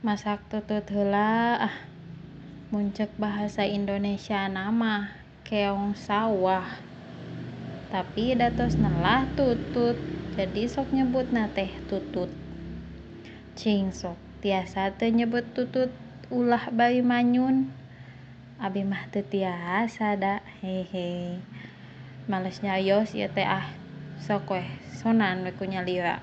Masak tutut heula muncek bahasa Indonesia nama keong sawah, tapi datosna lah tutut, jadi sok nyebutna teh tutut. Cing sok tiasa teu nyebut tutut ulah bayi manyun, abi mah teu tiasa da, hehe. Males nyarios ieu teh sok weh sonan we ku nyalira.